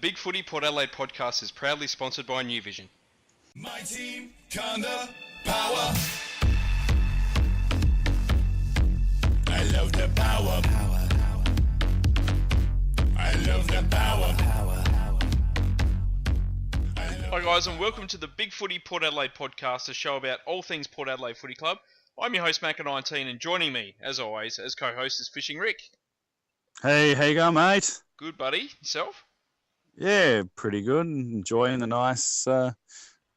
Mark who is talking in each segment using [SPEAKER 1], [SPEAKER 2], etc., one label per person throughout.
[SPEAKER 1] The Big Footy Port Adelaide podcast is proudly sponsored by New Vision.
[SPEAKER 2] My team, kinda power. I love the power. I love the power.
[SPEAKER 1] Hi guys, and welcome to the Big Footy Port Adelaide podcast, a show about all things Port Adelaide Footy Club. I'm your host Macca 19, and joining me, as always, as co-host is Fishing Rick.
[SPEAKER 3] Hey, how you going, mate?
[SPEAKER 1] Good, buddy. Yourself?
[SPEAKER 3] Yeah, pretty good. Enjoying the nice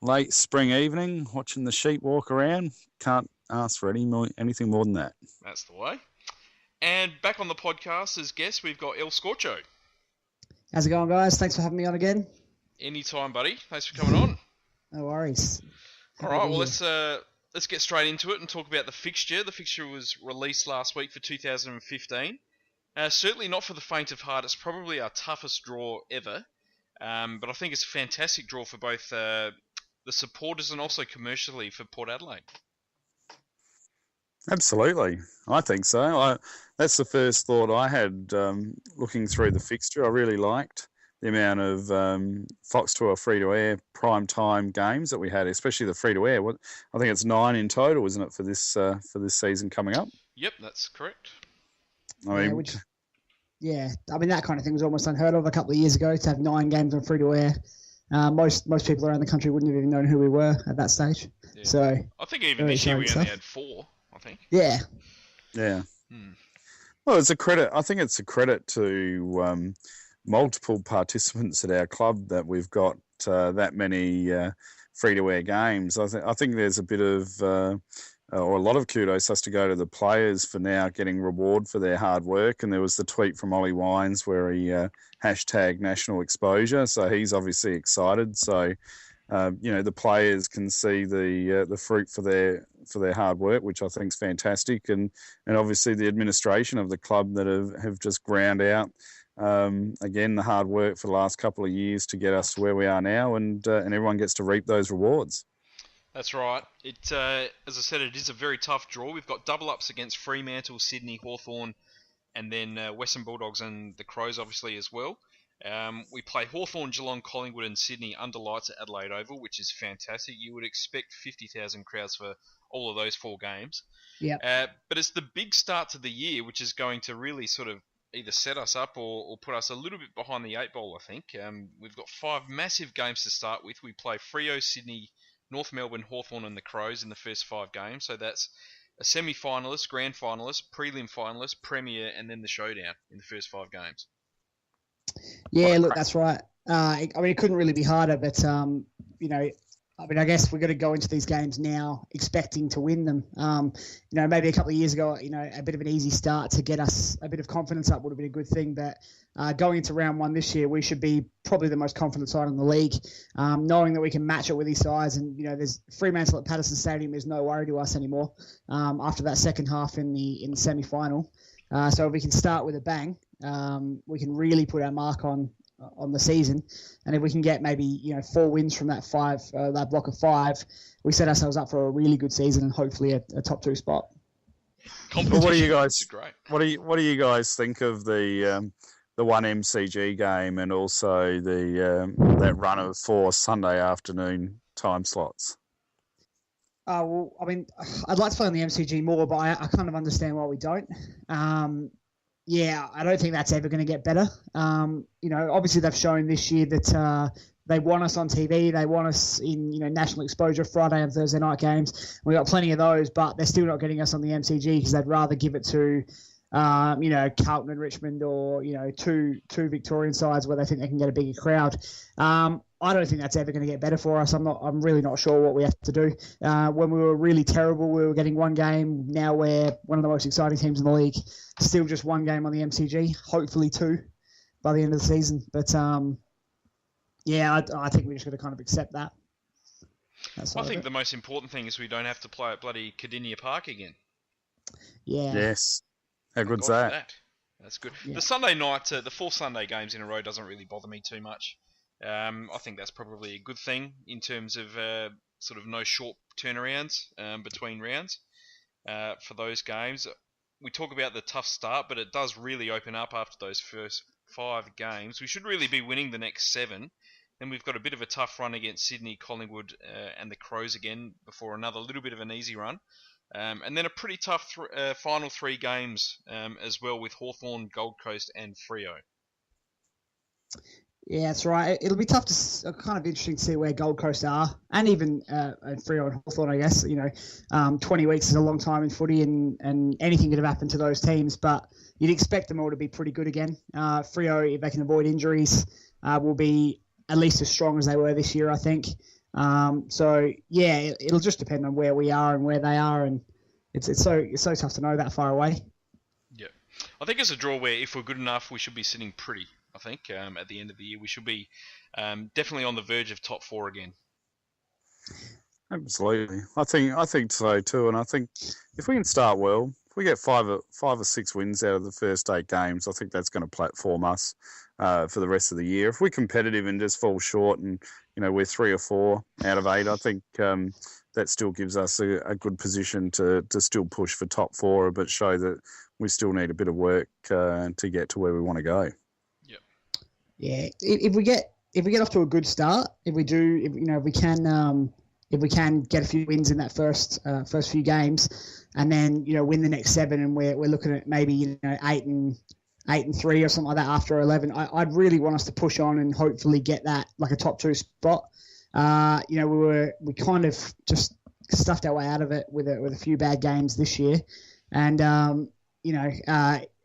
[SPEAKER 3] late spring evening, watching the sheep walk around. Can't ask for anything more than that.
[SPEAKER 1] That's the way. And back on the podcast as guest, we've got Scorcho.
[SPEAKER 4] How's it going, guys? Thanks for having me on again.
[SPEAKER 1] Anytime, buddy. Thanks for coming on.
[SPEAKER 4] No worries.
[SPEAKER 1] All right, well, let's get straight into it and talk about the fixture. The fixture was released last week for 2015. Certainly not for the faint of heart. It's probably our toughest draw ever. But I think it's a fantastic draw for both the supporters and also commercially for Port Adelaide.
[SPEAKER 3] Absolutely. I think so. That's the first thought I had looking through the fixture. I really liked the amount of Fox 12 free-to-air prime-time games that we had, especially the free-to-air. I think it's 9 in total, isn't it, for this season coming up?
[SPEAKER 1] Yep, that's correct.
[SPEAKER 3] I mean,
[SPEAKER 4] that kind of thing was almost unheard of a couple of years ago, to have 9 games on free-to-air. Most people around the country wouldn't have even known who we were at that stage.
[SPEAKER 1] Yeah.
[SPEAKER 4] So
[SPEAKER 1] I think even this year we only had 4, I think.
[SPEAKER 4] Yeah.
[SPEAKER 3] Yeah. Well, it's a credit. I think it's a credit to multiple participants at our club that we've got that many free-to-air games. I think there's a bit of or a lot of kudos has to go to the players for now getting reward for their hard work. And there was the tweet from Ollie Wines where he hashtag national exposure. So he's obviously excited. So, the players can see the fruit for their hard work, which I think is fantastic. And obviously the administration of the club that have just ground out, again, the hard work for the last couple of years to get us to where we are now. And everyone gets to reap those rewards.
[SPEAKER 1] That's right. It, as I said, it is a very tough draw. We've got double ups against Fremantle, Sydney, Hawthorn, and then Western Bulldogs and the Crows, obviously, as well. We play Hawthorn, Geelong, Collingwood, and Sydney under lights at Adelaide Oval, which is fantastic. You would expect 50,000 crowds for all of those 4 games.
[SPEAKER 4] Yeah.
[SPEAKER 1] But it's the big start to the year, which is going to really sort of either set us up or put us a little bit behind the 8 ball, I think. We've got 5 massive games to start with. We play Freo, Sydney, North Melbourne, Hawthorn and the Crows in the first 5 games. So that's a semi-finalist, grand finalist, prelim finalist, premier, and then the showdown in the first 5 games.
[SPEAKER 4] Yeah, look, that's right. It couldn't really be harder, but, I guess we've got to go into these games now expecting to win them. Maybe a couple of years ago, a bit of an easy start to get us a bit of confidence up would have been a good thing. But going into round 1 this year, we should be probably the most confident side in the league, knowing that we can match it with these sides. And, there's Fremantle at Patterson Stadium is no worry to us anymore after that second half in the semi-final. So if we can start with a bang, we can really put our mark on the season, and if we can get maybe 4 wins from that block of 5, we set ourselves up for a really good season and hopefully a top 2 spot.
[SPEAKER 3] But what do you guys? What do you guys think of the one MCG game and also that run of 4 Sunday afternoon time slots?
[SPEAKER 4] I'd like to play on the MCG more, but I kind of understand why we don't. I don't think that's ever going to get better. Obviously they've shown this year that they want us on TV. They want us in, national exposure Friday and Thursday night games. We got plenty of those, but they're still not getting us on the MCG because they'd rather give it to, Carlton and Richmond or, two Victorian sides where they think they can get a bigger crowd. I don't think that's ever going to get better for us. I'm really not sure what we have to do. When we were really terrible, we were getting 1 game. Now we're one of the most exciting teams in the league. Still just 1 game on the MCG. Hopefully 2 by the end of the season. But I think we just got to kind of accept that.
[SPEAKER 1] I think the most important thing is we don't have to play at bloody Cardinia Park again.
[SPEAKER 4] Yeah.
[SPEAKER 3] Yes. How good's that?
[SPEAKER 1] That's good.
[SPEAKER 4] Yeah.
[SPEAKER 1] The Sunday night, the 4 Sunday games in a row doesn't really bother me too much. I think that's probably a good thing in terms of sort of no short turnarounds between rounds for those games. We talk about the tough start, but it does really open up after those first games. We should really be winning the next 7. Then we've got a bit of a tough run against Sydney, Collingwood, and the Crows again before another little bit of an easy run. And then a pretty tough final 3 games as well with Hawthorn, Gold Coast, and Freo.
[SPEAKER 4] Yeah, that's right. It'll be tough to kind of interesting to see where Gold Coast are, and even Freo and Hawthorn, I guess. 20 weeks is a long time in footy, and anything could have happened to those teams. But you'd expect them all to be pretty good again. Freo, if they can avoid injuries, will be at least as strong as they were this year, I think. So yeah, it'll just depend on where we are and where they are, and it's so tough to know that far away.
[SPEAKER 1] Yeah, I think it's a draw where if we're good enough, we should be sitting pretty. I think at the end of the year we should be definitely on the verge of top 4 again.
[SPEAKER 3] Absolutely, I think so too. And I think if we can start well, if we get 5 or 6 wins out of the first 8 games, I think that's going to platform us for the rest of the year. If we're competitive and just fall short, and we're 3 or 4 out of 8, I think that still gives us a good position to still push for top 4, but show that we still need a bit of work to get to where we want to go.
[SPEAKER 4] Yeah, if we get off to a good start, if we can get a few wins in that first few games, and then win the next 7, and we're looking at maybe 8 and 3 or something like that after 11. I'd really want us to push on and hopefully get that like a top 2 spot. We kind of just stuffed our way out of it with a few bad games this year, and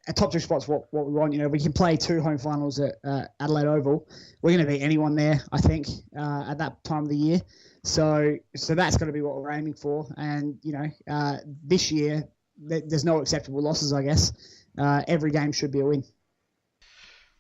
[SPEAKER 4] a top 2 spot's what we want. We can play 2 home finals at Adelaide Oval. We're going to beat anyone there, I think, at that time of the year. So that's going to be what we're aiming for. And this year there's no acceptable losses, I guess. Every game should be a win.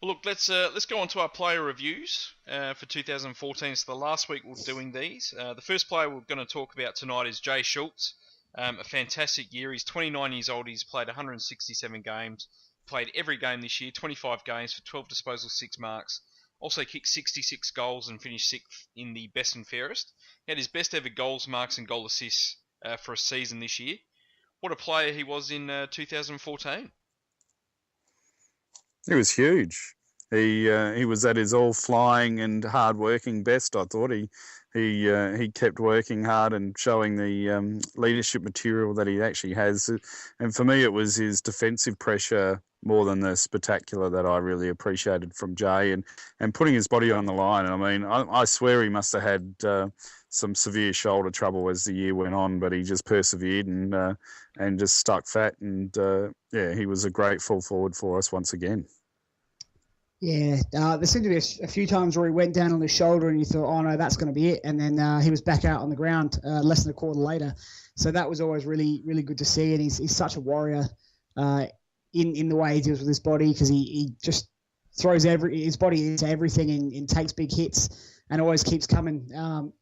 [SPEAKER 1] Well, look, let's go on to our player reviews for 2014. It's the last week we're doing these. The first player we're going to talk about tonight is Jay Schulz. A fantastic year. He's 29 years old. He's played 167 games. Played every game this year. 25 games for 12 disposals, 6 marks. Also kicked 66 goals and finished 6th in the best and fairest. He had his best ever goals, marks and goal assists for a season this year. What a player he was in 2014.
[SPEAKER 3] He was huge. He was at his all flying and hard working best. I thought he kept working hard and showing the leadership material that he actually has. And for me, it was his defensive pressure more than the spectacular that I really appreciated from Jay, and putting his body on the line. And I mean, I swear he must have had some severe shoulder trouble as the year went on, but he just persevered and just stuck fat. And he was a great full forward for us once again.
[SPEAKER 4] Yeah, there seemed to be a few times where he went down on his shoulder and you thought, oh no, that's going to be it. And then he was back out on the ground less than a quarter later. So that was always really, really good to see. And he's such a warrior in the way he deals with his body, because he just throws his body into everything and takes big hits and always keeps coming.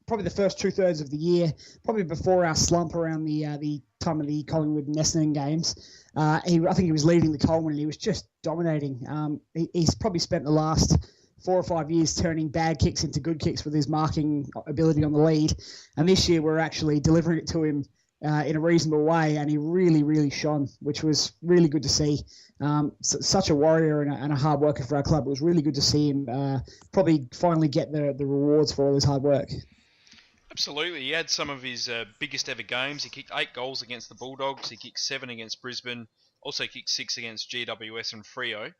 [SPEAKER 4] Probably the first 2/3 of the year, probably before our slump around the time of the Collingwood and Essendon games, I think he was leading the Coleman and he was just dominating. He's probably spent the last 4 or 5 years turning bad kicks into good kicks with his marking ability on the lead. And this year we're actually delivering it to him in a reasonable way, and he really, really shone, which was really good to see. Such a warrior and a hard worker for our club. It was really good to see him probably finally get the rewards for all his hard work.
[SPEAKER 1] Absolutely. He had some of his biggest ever games. He kicked 8 goals against the Bulldogs. He kicked 7 against Brisbane. Also kicked 6 against GWS and Freo.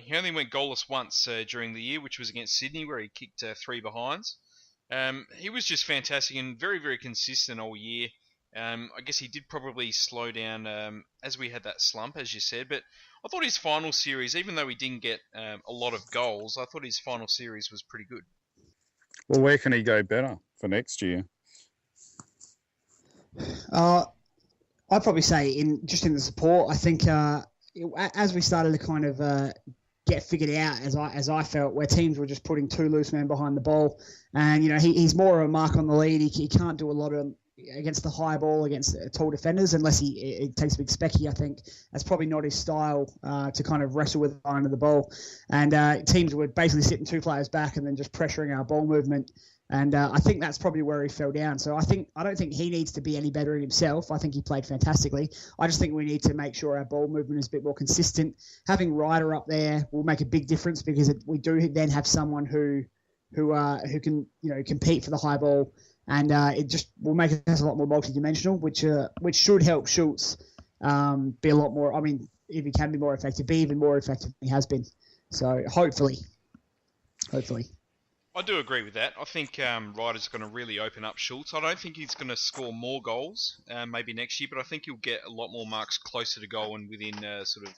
[SPEAKER 1] He only went goalless once during the year, which was against Sydney, where he kicked 3 behinds. He was just fantastic and very, very consistent all year. I guess he did probably slow down as we had that slump, as you said. But I thought his final series, even though he didn't get a lot of goals, I thought his final series was pretty good.
[SPEAKER 3] Well, where can he go better for next year?
[SPEAKER 4] I'd probably say in the support. I think as we started to kind of get figured out, as I felt, where teams were just putting 2 loose men behind the ball, and he's more of a mark on the lead. He can't do a lot against the high ball, against tall defenders, unless he takes a big specky. I think that's probably not his style to kind of wrestle with the line of the ball. And teams were basically sitting 2 players back and then just pressuring our ball movement. And I think that's probably where he fell down. So I don't think he needs to be any better in himself. I think he played fantastically. I just think we need to make sure our ball movement is a bit more consistent. Having Ryder up there will make a big difference because we do then have someone who can compete for the high ball, and it just will make us a lot more multidimensional, which should help Schulz be a lot more. I mean, if he can be more effective, be even more effective than he has been. So hopefully.
[SPEAKER 1] I do agree with that. I think Ryder's going to really open up Schulz. I don't think he's going to score more goals maybe next year, but I think he'll get a lot more marks closer to goal and within sort of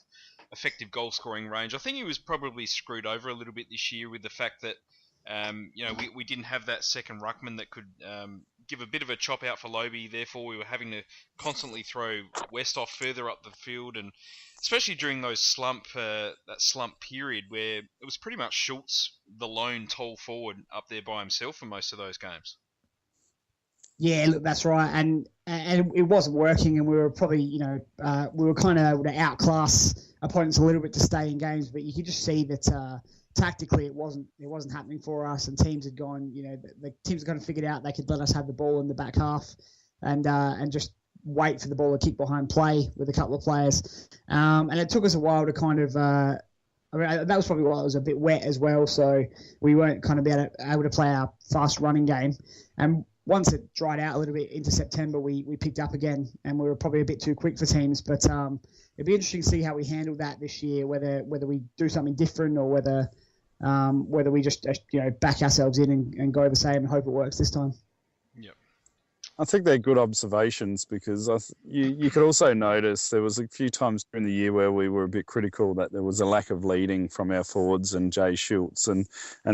[SPEAKER 1] effective goal scoring range. I think he was probably screwed over a little bit this year with the fact that we didn't have that second ruckman that could give a bit of a chop out for Lobie. Therefore, we were having to constantly throw Westhoff further up the field, and especially during those that slump period where it was pretty much Schulz, the lone tall forward, up there by himself for most of those games.
[SPEAKER 4] Yeah, look, that's right, and it wasn't working, and we were probably we were kind of able to outclass opponents a little bit to stay in games, but you could just see that. Tactically, it wasn't happening for us, and teams had gone. The teams had kind of figured out they could let us have the ball in the back half, and just wait for the ball to kick behind play with a couple of players. And it took us a while to kind of. That was probably why it was a bit wet as well, so we weren't kind of able to play our fast running game. And once it dried out a little bit into September, we picked up again, and we were probably a bit too quick for teams. But it'd be interesting to see how we handle that this year, whether we do something different or whether we just back ourselves in and go the same and hope it works this time.
[SPEAKER 1] Yep.
[SPEAKER 3] I think they're good observations because you could also notice there was a few times during the year where we were a bit critical that there was a lack of leading from our forwards and Jay Schulz, and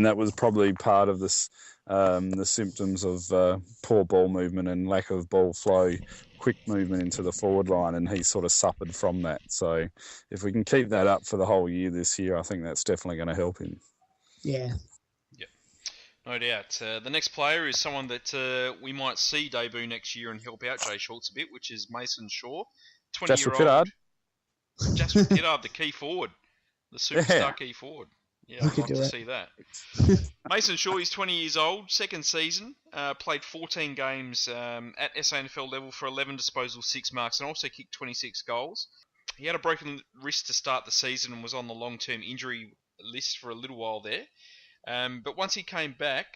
[SPEAKER 3] that was probably part of this the symptoms of poor ball movement and lack of ball flow, quick movement into the forward line, and he sort of suffered from that. So if we can keep that up for the whole year this year, I think that's definitely going to help him.
[SPEAKER 4] Yeah.
[SPEAKER 1] Yep. No doubt. The next player is someone that we might see debut next year and help out Jay Schulz a bit, which is Mason Shaw, 20-year-old. Jasper Pittard, the key forward, the superstar key forward. Yeah, I'd like to see that. Mason Shaw is 20 years old, second season, played 14 games at SANFL level for 11 disposals, 6 marks, and also kicked 26 goals. He had a broken wrist to start the season and was on the long-term injury list for a little while there. But once he came back,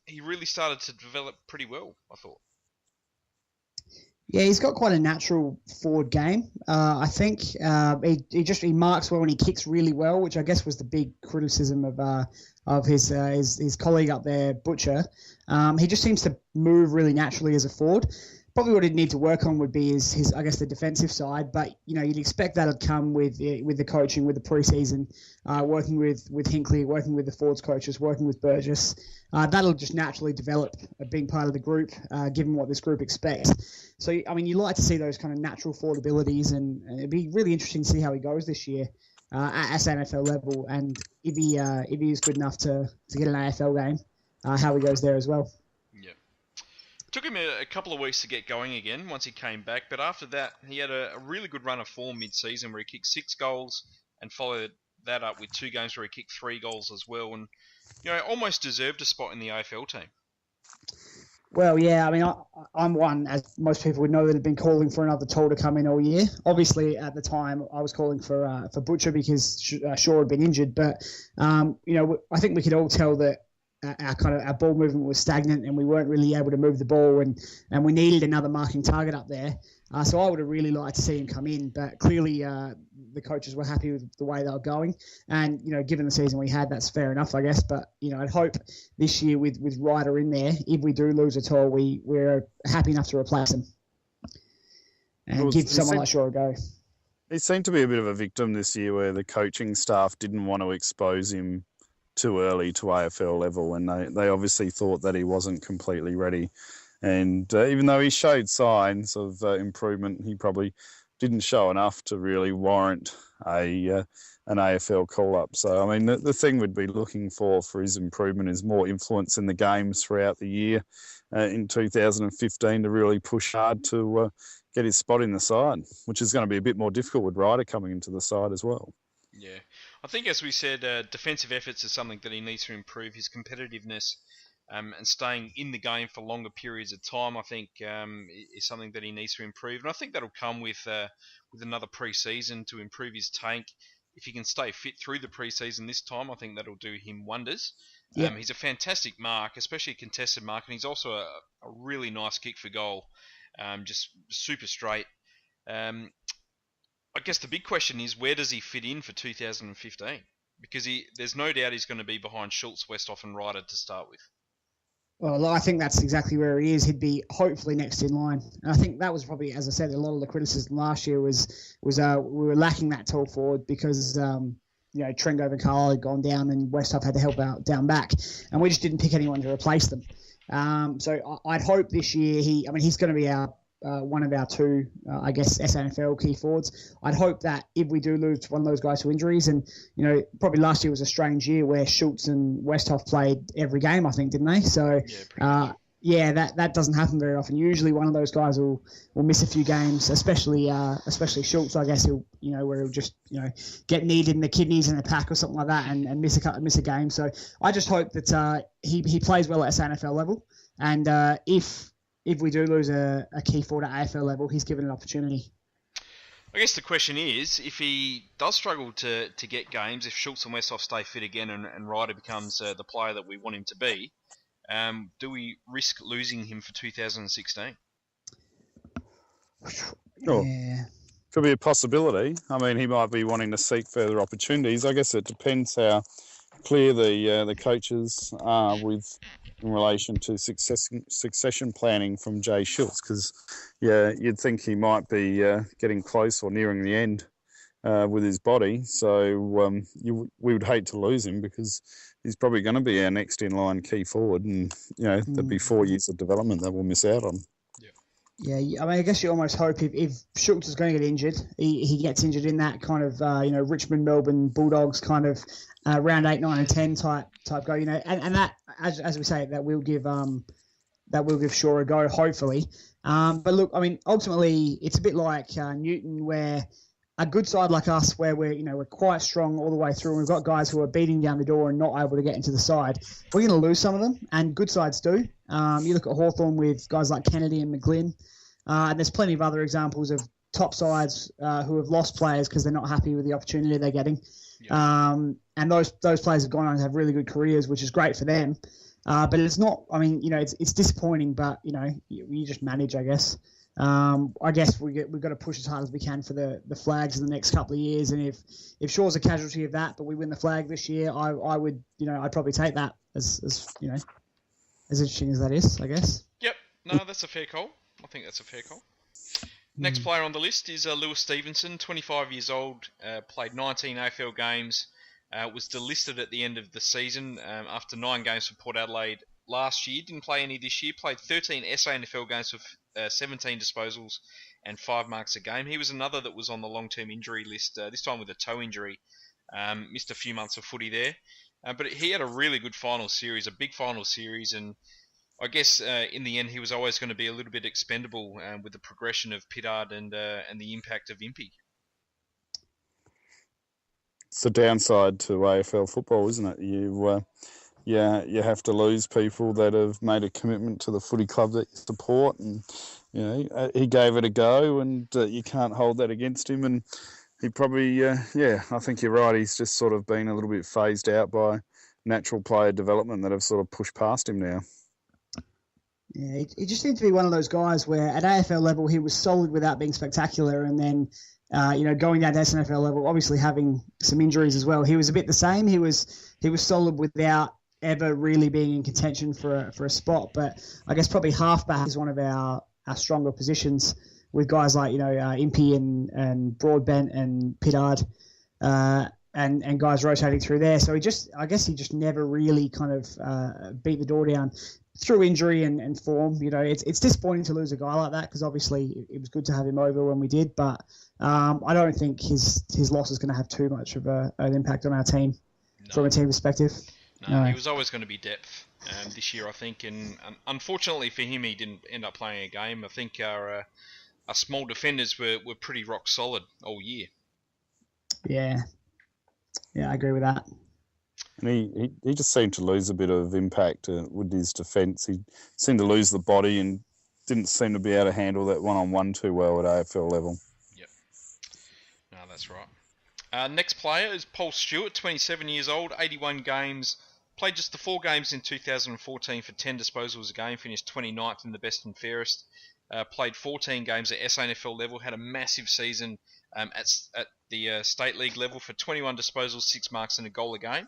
[SPEAKER 1] he really started to develop pretty well, I thought.
[SPEAKER 4] Yeah, he's got quite a natural forward game. I think he marks well and he kicks really well, which I guess was the big criticism of his colleague up there, Butcher. He just seems to move really naturally as a forward. Probably what he'd need to work on would be his I guess, the defensive side. But, you'd expect that would come with the coaching, with the preseason, working with Hinkley, working with the forwards coaches, working with Burgess. That'll just naturally develop being part of the group, given what this group expects. So, you like to see those kind of natural forward abilities, and it'd be really interesting to see how he goes this year at SANFL level, and if he is good enough to get an AFL game, how he goes there as well.
[SPEAKER 1] Took him a couple of weeks to get going again once he came back, but after that he had a really good run of form mid-season where he kicked 6 goals and followed that up with 2 games where he kicked 3 goals as well, and almost deserved a spot in the AFL team.
[SPEAKER 4] Well, yeah, I'm one, as most people would know, that had been calling for another tall to come in all year. Obviously, at the time, I was calling for Butcher because Shaw had been injured, but I think we could all tell that our ball movement was stagnant and we weren't really able to move the ball, and we needed another marking target up there. So I would have really liked to see him come in, but clearly the coaches were happy with the way they were going. And, given the season we had, that's fair enough, I guess. But, I'd hope this year with Ryder in there, if we do lose at all, we're happy enough to replace him and give someone like Shaw a go.
[SPEAKER 3] He seemed to be a bit of a victim this year where the coaching staff didn't want to expose him too early to AFL level, and they obviously thought that he wasn't completely ready. And even though he showed signs of improvement, he probably didn't show enough to really warrant an AFL call-up. So, I mean, the thing we'd be looking for his improvement is more influence in the games throughout the year in 2015 to really push hard to get his spot in the side, which is going to be a bit more difficult with Ryder coming into the side as well.
[SPEAKER 1] Yeah. I think, as we said, defensive efforts is something that he needs to improve. His competitiveness and staying in the game for longer periods of time, I think, is something that he needs to improve. And I think that'll come with another pre-season to improve his tank. If he can stay fit through the pre-season this time, I think that'll do him wonders. Yeah. He's a fantastic mark, especially a contested mark, and he's also a really nice kick for goal, just super straight. I guess the big question is, where does he fit in for 2015? Because there's no doubt he's going to be behind Schulz, Westhoff and Ryder to start with.
[SPEAKER 4] Well, I think that's exactly where he is. He'd be hopefully next in line. And I think that was probably, as I said, a lot of the criticism last year was we were lacking that tall forward because Trengove and Carl had gone down and Westhoff had to help out down back, and we just didn't pick anyone to replace them. So I'd hope this year he's going to be one of our two, SNFL key forwards. I'd hope that if we do lose one of those guys to injuries, and probably last year was a strange year where Schulz and Westhoff played every game, I think, didn't they? So that doesn't happen very often. Usually one of those guys will miss a few games, especially Schulz. I guess where he'll just get kneed in the kidneys in the pack or something like that, and miss a game. So I just hope that he plays well at SNFL level, and if we do lose a key forward at AFL level, he's given an opportunity.
[SPEAKER 1] I guess the question is, if he does struggle to get games, if Schulz and Westhoff stay fit again and Ryder becomes the player that we want him to be, do we risk losing him for 2016?
[SPEAKER 3] Sure. Yeah. Could be a possibility. I mean, he might be wanting to seek further opportunities. I guess it depends how clear the coaches are in relation to succession planning from Jay Schulz, because you'd think he might be getting close or nearing the end with his body. So we would hate to lose him, because he's probably going to be our next in line key forward, and there'd be 4 years of development that we'll miss out on.
[SPEAKER 4] Yeah, I mean, I guess you almost hope if Schulz is going to get injured, he gets injured in that kind of Richmond, Melbourne Bulldogs kind of round 8, 9, and 10 type go, and that, as we say, that will give Shaw a go, hopefully. But look, I mean, ultimately, it's a bit like Newton, where a good side like us, where we're quite strong all the way through, and we've got guys who are beating down the door and not able to get into the side, we're going to lose some of them, and good sides do. You look at Hawthorn with guys like Kennedy and McGlynn, and there's plenty of other examples of top sides who have lost players because they're not happy with the opportunity they're getting. Yeah. And those players have gone on to have really good careers, which is great for them. But it's not, I mean, it's disappointing, but, you just manage, I guess. I guess we've got to push as hard as we can for the flags in the next couple of years. And if Shaw's a casualty of that, but we win the flag this year, I would, I'd probably take that as interesting as that is, I guess.
[SPEAKER 1] Yep. No, that's a fair call. I think that's a fair call. Next player on the list is Lewis Stevenson, 25 years old, played 19 AFL games, was delisted at the end of the season after 9 games for Port Adelaide last year. Didn't play any this year, played 13 SANFL games with 17 disposals and 5 marks a game. He was another that was on the long-term injury list, this time with a toe injury. Missed a few months of footy there. But he had a really good final series, a big final series, and I guess in the end he was always going to be a little bit expendable with the progression of Pittard and the impact of Impey.
[SPEAKER 3] It's the downside to AFL football, isn't it? You have to lose people that have made a commitment to the footy club that you support, and he gave it a go, and you can't hold that against him. And he probably, I think you're right. He's just sort of been a little bit phased out by natural player development that have sort of pushed past him now.
[SPEAKER 4] Yeah, he just seemed to be one of those guys where at AFL level he was solid without being spectacular, and then going down to SNFL level, obviously having some injuries as well, he was a bit the same. He was solid without ever really being in contention for a spot. But I guess probably halfback is one of our stronger positions, with guys like Impey and Broadbent and Pittard. And guys rotating through there. So I guess he just never really kind of beat the door down. through injury and form, it's disappointing to lose a guy like that because obviously it was good to have him over when we did, but I don't think his loss is going to have too much of an impact on our team from a team perspective.
[SPEAKER 1] No, he was always going to be depth this year, I think, and unfortunately for him, he didn't end up playing a game. I think our small defenders were pretty rock solid all year. Yeah,
[SPEAKER 4] I agree with that.
[SPEAKER 3] And he just seemed to lose a bit of impact with his defence. He seemed to lose the body and didn't seem to be able to handle that one-on-one too well at AFL level.
[SPEAKER 1] Yep. No, that's right. Next player is Paul Stewart, 27 years old, 81 games, played just the 4 games in 2014 for 10 disposals a game, finished 29th in the best and fairest, played 14 games at SANFL level, had a massive season at the state league level for 21 disposals, 6 marks and a goal a game.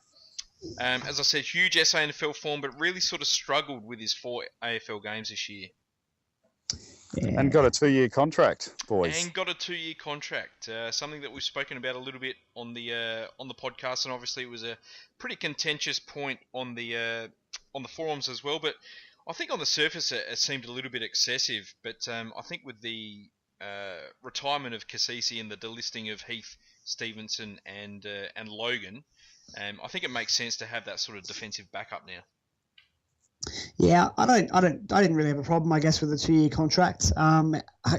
[SPEAKER 1] As I said, huge SANFL form, but really sort of struggled with his 4 AFL games this year.
[SPEAKER 3] Yeah. And got a 2-year contract, boys.
[SPEAKER 1] And got a 2-year contract, something that we've spoken about a little bit on the podcast, and obviously it was a pretty contentious point on the forums as well. But I think on the surface it seemed a little bit excessive. But I think with the retirement of Cassisi and the delisting of Heath, Stevenson, and Logan, I think it makes sense to have that sort of defensive backup now.
[SPEAKER 4] Yeah, I didn't really have a problem, I guess, with the 2-year contract.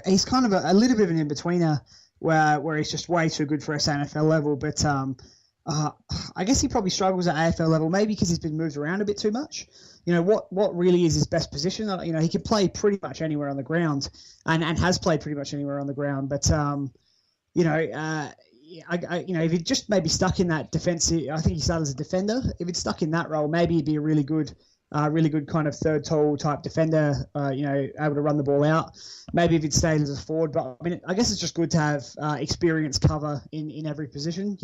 [SPEAKER 4] He's kind of a little bit of an in-betweener where he's just way too good for SANFL level, but I guess he probably struggles at AFL level, maybe because he's been moved around a bit too much. What really is his best position? He can play pretty much anywhere on the ground and has played pretty much anywhere on the ground, but if he'd just maybe stuck in that defensive, I think he started as a defender. If he'd stuck in that role, maybe he'd be a really good kind of third tall type defender, able to run the ball out. Maybe if he'd stayed as a forward, but I guess it's just good to have experience cover in every position,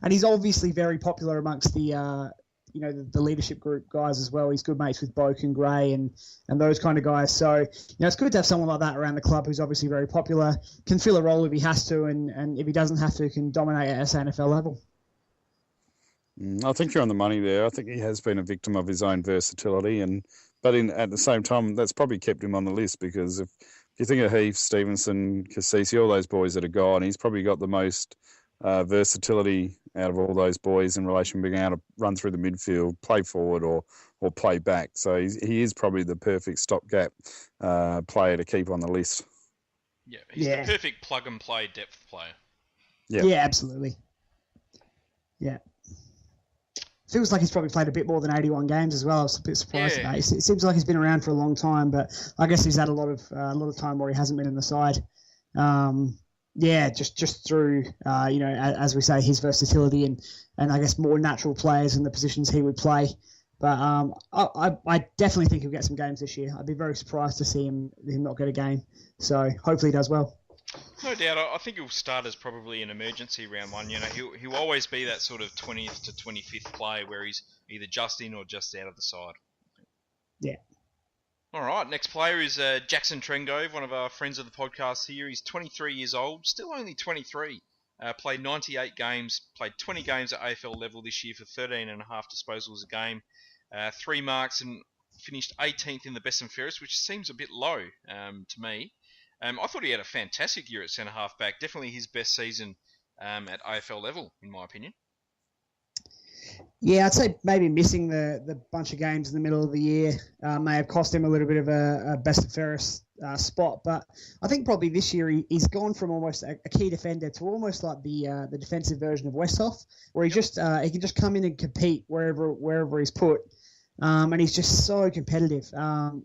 [SPEAKER 4] and he's obviously very popular amongst the leadership group guys as well. He's good mates with Boak and Gray and those kind of guys. So, it's good to have someone like that around the club who's obviously very popular, can fill a role if he has to, and if he doesn't have to, can dominate at SANFL level.
[SPEAKER 3] I think you're on the money there. I think he has been a victim of his own versatility, but at the same time, that's probably kept him on the list because if you think of Heath, Stevenson, Cassisi, all those boys that are gone, he's probably got the most versatility out of all those boys in relation to being able to run through the midfield, play forward or play back. So he is probably the perfect stopgap player to keep on the list.
[SPEAKER 1] Yeah, he's the perfect plug-and-play depth player.
[SPEAKER 4] Yeah, absolutely. Yeah. Feels like he's probably played a bit more than 81 games as well. I was a bit surprised at that. It seems like he's been around for a long time, but I guess he's had a lot of time where he hasn't been in the side. Just through as we say, his versatility and I guess more natural players in the positions he would play. But I definitely think he'll get some games this year. I'd be very surprised to see him not get a game. So hopefully he does well.
[SPEAKER 1] No doubt. I think he'll start as probably an emergency round one. He'll always be that sort of 20th to 25th play where he's either just in or just out of the side.
[SPEAKER 4] Yeah.
[SPEAKER 1] All right. Next player is Jackson Trengove, one of our friends of the podcast here. He's 23 years old, still only 23. Played 98 games, played 20 games at AFL level this year for 13.5 disposals a game, 3 marks, and finished 18th in the best and fairest, which seems a bit low to me. I thought he had a fantastic year at centre half back. Definitely his best season at AFL level, in my opinion.
[SPEAKER 4] Yeah, I'd say maybe missing the bunch of games in the middle of the year may have cost him a little bit of a best and fairest spot. But I think probably this year he's gone from almost a key defender to almost like the defensive version of Westhoff, where he can just come in and compete wherever he's put. And he's just so competitive.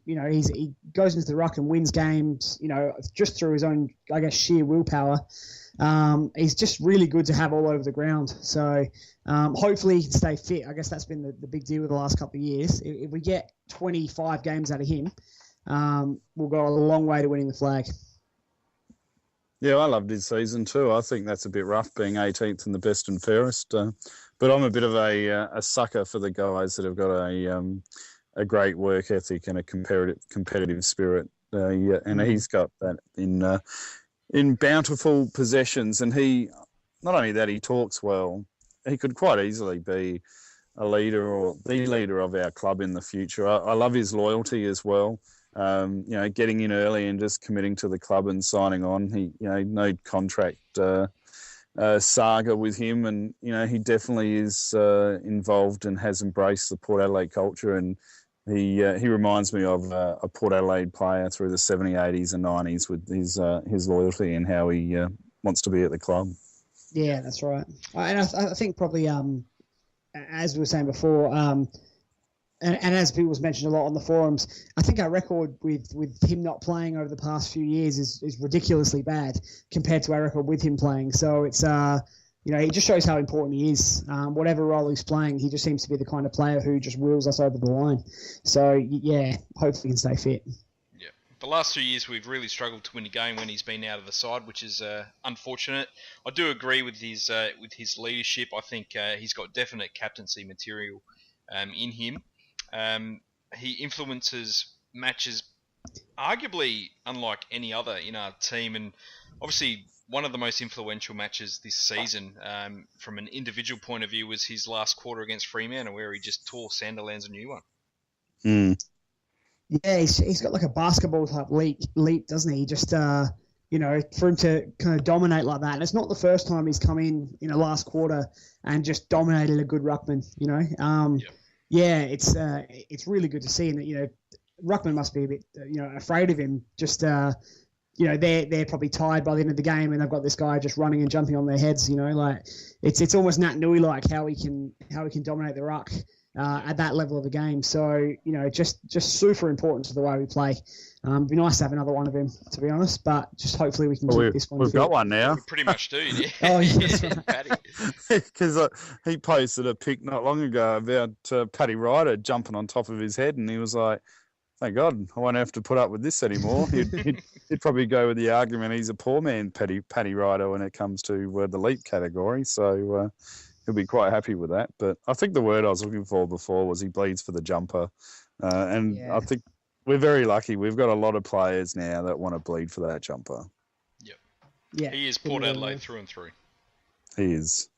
[SPEAKER 4] He goes into the ruck and wins games, just through his own, I guess, sheer willpower. He's just really good to have all over the ground. So hopefully he can stay fit. I guess that's been the big deal with the last couple of years. If we get 25 games out of him, we'll go a long way to winning the flag.
[SPEAKER 3] Yeah, I loved his season too. I think that's a bit rough being 18th in the best and fairest. But I'm a bit of a sucker for the guys that have got a great work ethic and a competitive spirit. And he's got that in bountiful possessions. And he, not only that, he talks well. He could quite easily be a leader or the leader of our club in the future. I love his loyalty as well. Getting in early and just committing to the club and signing on. No contract saga with him, and he definitely is involved and has embraced the Port Adelaide culture. And he reminds me of a Port Adelaide player through the 70s, 80s, and 90s with his loyalty and how he wants to be at the club.
[SPEAKER 4] Yeah, that's right. And I think probably, as we were saying before, and as people was mentioned a lot on the forums, I think our record with him not playing over the past few years is ridiculously bad compared to our record with him playing. So it's it just shows how important he is. Whatever role he's playing, he just seems to be the kind of player who just wheels us over the line. So yeah, hopefully he can stay fit.
[SPEAKER 1] Yeah, the last 2 years we've really struggled to win a game when he's been out of the side, which is unfortunate. I do agree with his leadership. I think he's got definite captaincy material in him. He influences matches arguably unlike any other in our team, and obviously one of the most influential matches this season from an individual point of view was his last quarter against Fremantle, where he just tore Sandilands a new one.
[SPEAKER 4] Yeah, he's got like a basketball type leap, doesn't he? Just for him to kind of dominate like that, and it's not the first time he's come in a last quarter and just dominated a good ruckman. Yep. Yeah, it's really good to see, and ruckman must be a bit afraid of him. Just they're probably tired by the end of the game, and they've got this guy just running and jumping on their heads. It's almost Nat Nui like how he can dominate the ruck at that level of the game. So just super important to the way we play. It'd be nice to have another one of him, to be honest, but just hopefully we can keep this one.
[SPEAKER 3] We've got one now.
[SPEAKER 1] We pretty much do, yeah.
[SPEAKER 4] Oh, yeah, that's right.
[SPEAKER 3] Because he posted a pic not long ago about Paddy Ryder jumping on top of his head, and he was like, thank God, I won't have to put up with this anymore. He'd probably go with the argument he's a poor man, Paddy Ryder, when it comes to the leap category. So he'll be quite happy with that. But I think the word I was looking for before was he bleeds for the jumper. I think we're very lucky. We've got a lot of players now that want to bleed for that jumper.
[SPEAKER 1] Yep.
[SPEAKER 4] Yeah.
[SPEAKER 1] He is Port Adelaide through and through.
[SPEAKER 3] He is.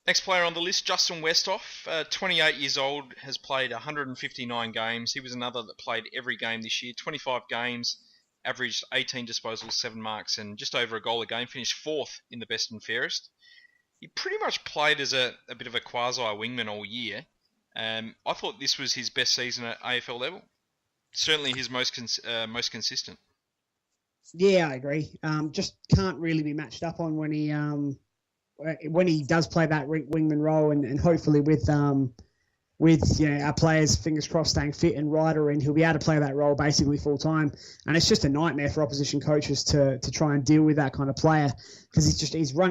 [SPEAKER 1] Next player on the list, Justin Westhoff, 28 years old, has played 159 games. He was another that played every game this year, 25 games, averaged 18 disposals, 7 marks, and just over a goal a game, finished 4th in the best and fairest. He pretty much played as a bit of a quasi-wingman all year. I thought this was his best season at AFL level. Certainly his most consistent.
[SPEAKER 4] Yeah, I agree. Just can't really be matched up on when he does play that wingman role, and hopefully with our players, fingers crossed, staying fit and Ryder, and he'll be able to play that role basically full time. And it's just a nightmare for opposition coaches to try and deal with that kind of player, because he's I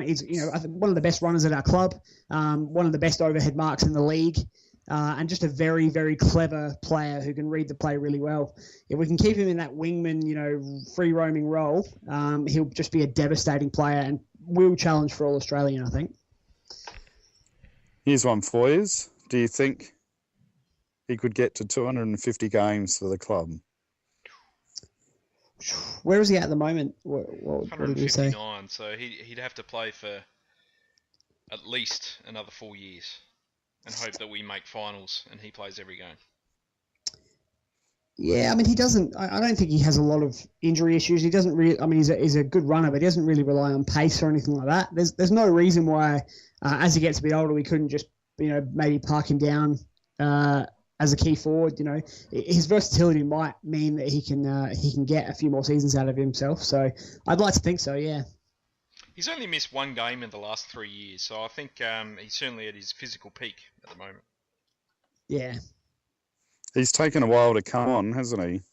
[SPEAKER 4] think one of the best runners at our club, one of the best overhead marks in the league. And just a very, very clever player who can read the play really well. If we can keep him in that wingman, free roaming role, he'll just be a devastating player and will challenge for All Australian, I think.
[SPEAKER 3] Here's one for you. Do you think he could get to 250 games for the club?
[SPEAKER 4] Where is he at the moment? What did we say?
[SPEAKER 1] 159, so he'd have to play for at least another 4 years. And hope that we make finals and he plays every game.
[SPEAKER 4] Yeah, I mean, he doesn't. I don't think he has a lot of injury issues. He doesn't really. I mean, he's a good runner, but he doesn't really rely on pace or anything like that. There's no reason why, as he gets a bit older, we couldn't just maybe park him down as a key forward. His versatility might mean that he can get a few more seasons out of himself. So I'd like to think so. Yeah.
[SPEAKER 1] He's only missed one game in the last 3 years, so I think he's certainly at his physical peak at the moment.
[SPEAKER 4] Yeah.
[SPEAKER 3] He's taken a while to come on, hasn't he?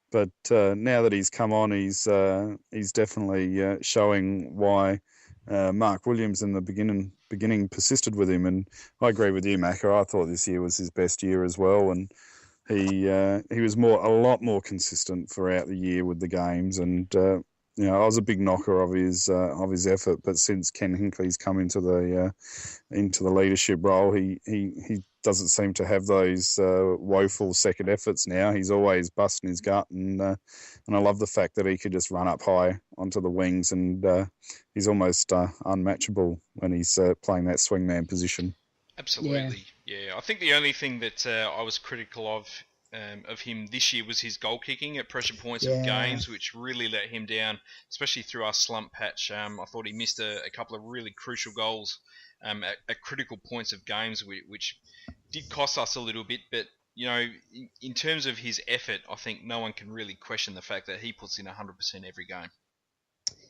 [SPEAKER 3] But now that he's come on, he's definitely showing why Mark Williams in the beginning persisted with him. And I agree with you, Macca. I thought this year was his best year as well, and he was a lot more consistent throughout the year with the games. And I was a big knocker of his effort, but since Ken Hinkley's come into the leadership role, he doesn't seem to have those woeful second efforts now. He's always busting his gut, and I love the fact that he could just run up high onto the wings, and he's almost unmatchable when he's playing that swingman position.
[SPEAKER 1] Absolutely, yeah. I think the only thing that I was critical of him this year was his goal kicking at pressure points of games, which really let him down, especially through our slump patch. I thought he missed a couple of really crucial goals at critical points of games, which did cost us a little bit. But in terms of his effort, I think no one can really question the fact that he puts in 100% every game.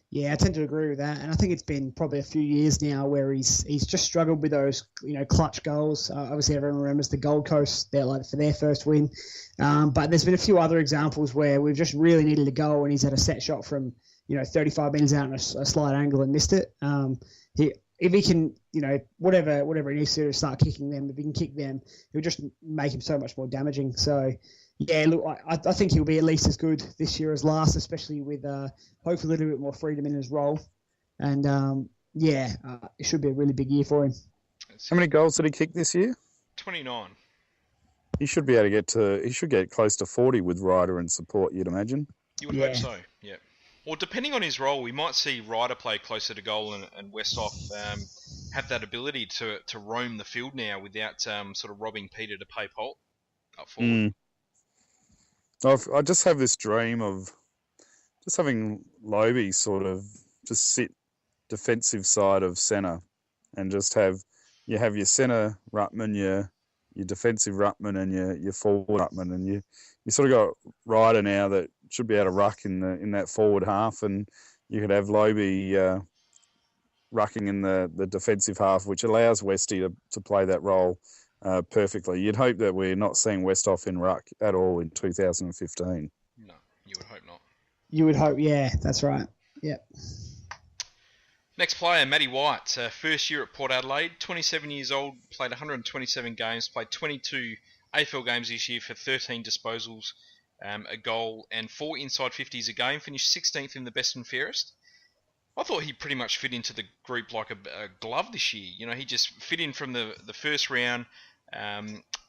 [SPEAKER 4] Yeah, I tend to agree with that, and I think it's been probably a few years now where he's just struggled with those clutch goals. Obviously, everyone remembers the Gold Coast for their first win, but there's been a few other examples where we've just really needed a goal, and he's had a set shot from 35 metres out in a slight angle and missed it. If he can, whatever he needs to do to start kicking them, if he can kick them, it'll just make him so much more damaging. So. Yeah, look, I think he'll be at least as good this year as last, especially with hopefully a little bit more freedom in his role. And it should be a really big year for him.
[SPEAKER 3] How many goals did he kick this year?
[SPEAKER 1] 29.
[SPEAKER 3] He should be able to he should get close to 40 with Ryder and support, you'd imagine.
[SPEAKER 1] You would hope so, yeah. Or depending on his role, we might see Ryder play closer to goal and Westhoff have that ability to roam the field now without sort of robbing Peter to pay Holt up forward.
[SPEAKER 3] I just have this dream of just having Lobie sort of just sit defensive side of centre and just have your centre ruckman, your defensive ruckman, and your forward ruckman, and you sort of got Ryder now that should be able to ruck in that forward half, and you could have Lobie rucking in the defensive half, which allows Westy to play that role. Perfectly. You'd hope that we're not seeing Westhoff in ruck at all in 2015.
[SPEAKER 1] No, you would hope not.
[SPEAKER 4] You would hope, yeah, that's right. Yep.
[SPEAKER 1] Next player, Matty White, first year at Port Adelaide, 27 years old, played 127 games, played 22 AFL games this year for 13 disposals, a goal, and 4 inside 50s a game, finished 16th in the best and fairest. I thought he pretty much fit into the group like a glove this year. He just fit in from the first round,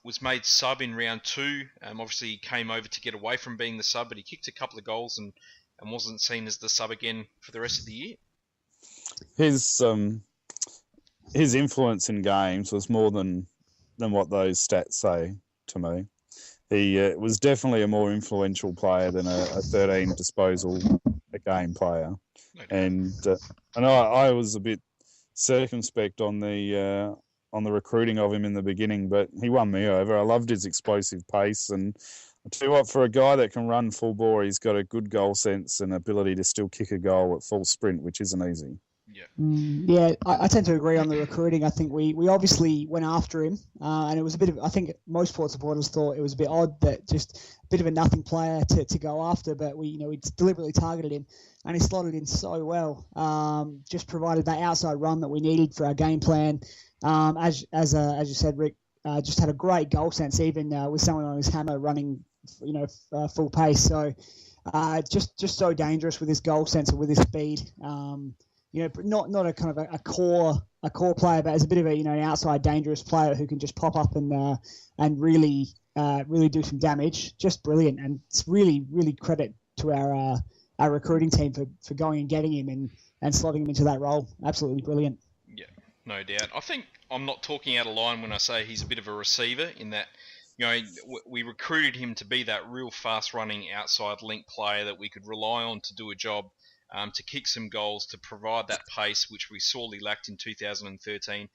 [SPEAKER 1] was made sub in round 2. Obviously, he came over to get away from being the sub, but he kicked a couple of goals and wasn't seen as the sub again for the rest of the year.
[SPEAKER 3] His influence in games was more than what those stats say to me. He was definitely a more influential player than a 13 disposal a game player. And I was a bit circumspect on the recruiting of him in the beginning, but he won me over. I loved his explosive pace, and I tell you what, for a guy that can run full bore, he's got a good goal sense and ability to still kick a goal at full sprint, which isn't easy.
[SPEAKER 4] Yeah, I tend to agree on the recruiting. I think we obviously went after him, and it was a bit of. I think most Port supporters thought it was a bit odd that just a bit of a nothing player to go after, but we deliberately targeted him, and he slotted in so well. Just provided that outside run that we needed for our game plan. As you said, Rick, just had a great goal sense, even with someone on his hammer running, full pace. So just so dangerous with his goal sense and with his speed. Not a kind of a core player, but as a bit of an outside dangerous player who can just pop up and really do some damage. Just brilliant, and it's really credit to our recruiting team for going and getting him and slotting him into that role. Absolutely brilliant.
[SPEAKER 1] Yeah, no doubt. I think I'm not talking out of line when I say he's a bit of a receiver in that. We recruited him to be that real fast-running outside link player that we could rely on to do a job. To kick some goals, to provide that pace, which we sorely lacked in 2013.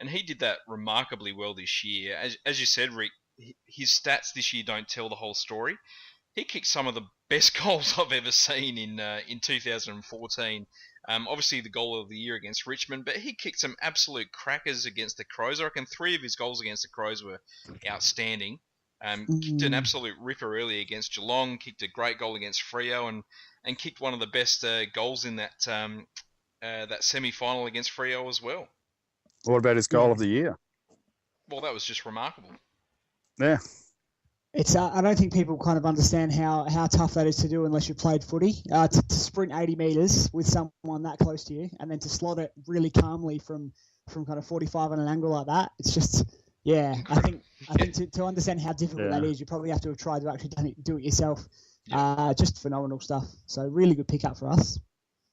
[SPEAKER 1] And he did that remarkably well this year. As you said, Rick, his stats this year don't tell the whole story. He kicked some of the best goals I've ever seen in 2014. Obviously, the goal of the year against Richmond, but he kicked some absolute crackers against the Crows. I reckon 3 of his goals against the Crows were outstanding. Kicked an absolute ripper early against Geelong, kicked a great goal against Freo, and kicked one of the best goals in that semi-final against Freo as well.
[SPEAKER 3] What about his goal of the year?
[SPEAKER 1] Well, that was just remarkable.
[SPEAKER 3] Yeah.
[SPEAKER 4] It's I don't think people kind of understand how tough that is to do unless you've played footy. To sprint 80 metres with someone that close to you and then to slot it really calmly from kind of 45 on an angle like that. It's just, yeah, I think to understand how difficult that is, you probably have to have tried to actually do it yourself. Yeah. Just phenomenal stuff. So really good pickup for us.